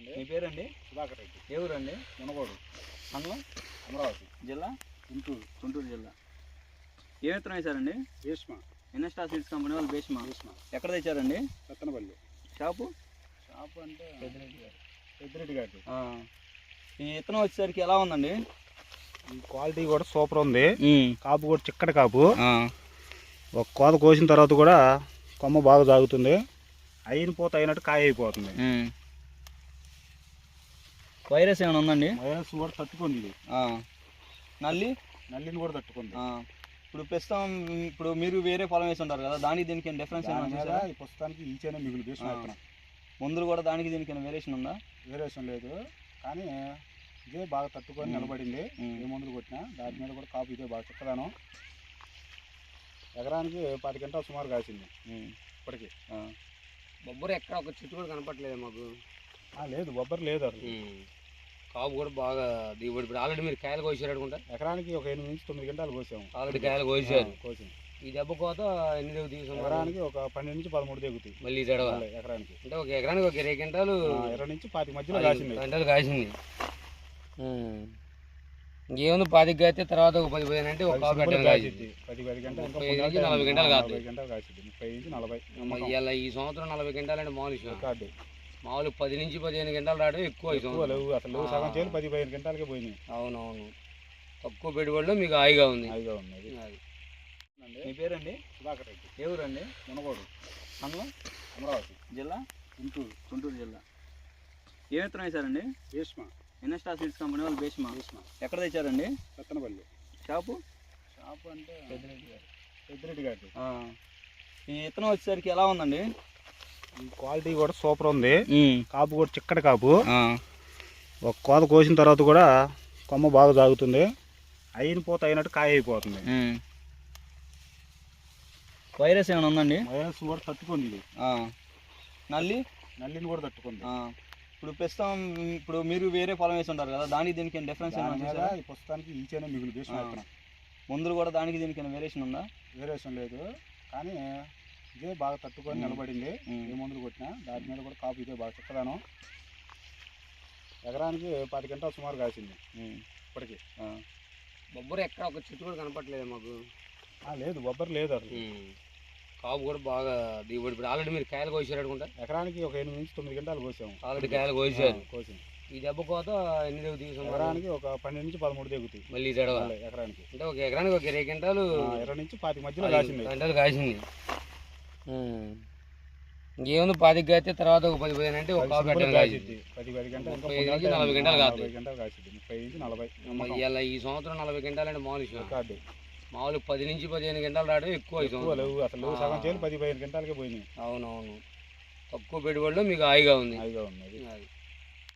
మీ పేరండి? సుధాకర్ రెడ్డి. ఏ ఊరండి? మునగోడు మండలం అమరావతి జిల్లా గుంటూరు జిల్లా. ఏ విత్తనం వేశారండి? భీష్మ ఎన్ఎస్టా సీడ్స్ కంపెనీ వాళ్ళు భీష్మ. భీష్మ ఎక్కడ తెచ్చారండి? సత్తనపల్లి. షాపు అంటే పెద్దిరెడ్డి గారి. ఈ విత్తనం వచ్చేసరికి ఎలా ఉందండి? ఈ క్వాలిటీ కూడా సూపర్ ఉంది. కాపు కూడా చిక్కటి కాపు. ఒక కోత కోసిన తర్వాత కూడా కొమ్మ బాగా సాగుతుంది. అయిన పూత అయినట్టు కాయ అయిపోతుంది. వైరస్ ఏమైనా ఉందండి? వైరస్ కూడా తట్టుకుంది. ఇది నల్లిని కూడా తట్టుకుంది. ఇప్పుడు ప్రస్తుతం మీరు వేరే పొలం వేసి ఉంటారు కదా, దానికి దీనికి డిఫరెన్స్ ఏమైనా? ఈ పుస్తకానికి ఈచైనా మిగులు భీష్మ. మందులు కూడా దానికి దీనికి వేరియేషన్ ఉందా? వేరియేషన్ లేదు, కానీ ఇదే బాగా తట్టుకొని నిలబడింది. ఏ మందులు కొట్టినా దాని మీద కూడా కాపు ఇదే బాగా చిక్కదాను. ఎకరానికి 10 గంటలు సుమారు కాసింది ఇప్పటికి. బొబ్బరు ఎక్కడ ఒక చెట్టు కూడా కనపట్లేదు మాకు. లేదు, బొబ్బరు లేదు అసలు. కాపు కూడా బాగా దిగుబడి. ఇప్పుడు ఆల్రెడీ మీరు కాయలు కోసారు అనుకుంటా. ఎకరానికి ఒక 8 నుంచి 9 గంటలు కోసాము. ఆల్రెడీ కాయలు కోసారు. ఈ దెబ్బ కోత ఎన్ని దిగుతాయి? ఎకరానికి ఒక 12 నుంచి 13 దిగుతాయి మళ్ళీ ఎకరానికి. అంటే ఒక ఎకరానికి ఒక 20 గంటలు 20 నుంచి 25 మధ్యలో కాసింది. గంటలు కాసింది. ఇంకేముంది 10 కాస్తే తర్వాత ఒక 10 అంటే ఒక కాపు గంటలు కాసింది. 10 గంటలు 40 గంటలు కాదు. 40 కాసింది. 30 నుంచి 40. ఇలా ఈ సంవత్సరం 40 గంటలు అంటే మామూలు మామూలు 10 నుంచి 15 గంటలు రావడం ఎక్కువ. అసలు సగం చేయాలి 10-15 గంటలకే పోయినాయి. అవునవును, తక్కువ పెట్టుబడిలో మీకు హాయిగా ఉంది. మీ పేరండి? సుధాకర్ రెడ్డి. ఏ ఊరండి? మునగోడు మండలం అమరావతి జిల్లా గుంటూరు జిల్లా. ఏ విత్తనం వేశారండి? భీష్మ. ఎన్ఎస్టా సీడ్స్ కంపెనీ వాళ్ళు భీష్మ. ఎక్కడ తెచ్చారండి? సత్తనపల్లి. షాపు అంటే పెద్దిరెడ్డి గారి. ఈ విత్తనం వచ్చేసరికి ఎలా ఉందండి? ఈ క్వాలిటీ కూడా సూపర్ ఉంది. కాపు కూడా చిక్కటి కాపు. ఒక కోత కోసిన తర్వాత కూడా కొమ్మ బాగా సాగుతుంది. అయిన పూత అయినట్టు కాయ అయిపోతుంది. వైరస్ ఏమైనా ఉందండి? వైరస్ కూడా తట్టుకుంది. ఇది నల్లిని కూడా తట్టుకుంది. ఇప్పుడు ప్రస్తుతం మీరు వేరే పొలం వేసి ఉంటారు కదా, దానికి దీనికి డిఫరెన్స్ ఏమైనా? ఈ పుస్తకానికి ఈచైనా మిగులు భీష్మ. మందులు కూడా దానికి దీనికి వేరియేషన్ ఉందా? వేరియేషన్ లేదు, కానీ ఇదే బాగా తట్టుకొని నిలబడింది. ఏ మందులు కొట్టినా దాని మీద కూడా కాపు ఇదే బాగా చిక్కదాను. ఎకరానికి 10 గంటలు సుమారు కాసింది ఇప్పటికి. బొబ్బరు ఎక్కడ ఒక చెట్టు కూడా కనపట్లేదు మాకు. లేదు, బొబ్బరు లేదు అసలు. కాపు కూడా బాగా దిగుబడి. ఇప్పుడు ఆల్రెడీ మీరు కాయలు కోసారు అనుకుంటా. ఎకరానికి ఒక 8 నుంచి 9 గంటలు కోసాము. ఆల్రెడీ కాయలు కోసారు. ఈ దెబ్బ కోత ఎన్ని దిగుతాయి? ఎకరానికి ఒక 12 నుంచి 13 దిగుతాయి మళ్ళీ ఎకరానికి. అంటే ఒక ఎకరానికి ఒక 20 గంటలు 20 నుంచి 25 మధ్యలో కాసింది. గంటలు కాసింది. ఇంకేముంది 10 కాస్తే తర్వాత ఒక 10 అంటే ఒక కాపు గంటలు కాసింది. 10 గంటలు 40 గంటలు కాదు. 40 కాసింది. 30 నుంచి 40. ఇలా ఈ సంవత్సరం 40 గంటలు అంటే మామూలు 10 నుంచి 15 గంటలు రావడం ఎక్కువ. అసలు సగం చేయాలి 10-15 గంటలకే పోయినాయి. అవునవును, తక్కువ పెట్టుబడిలో మీకు హాయిగా ఉంది. అది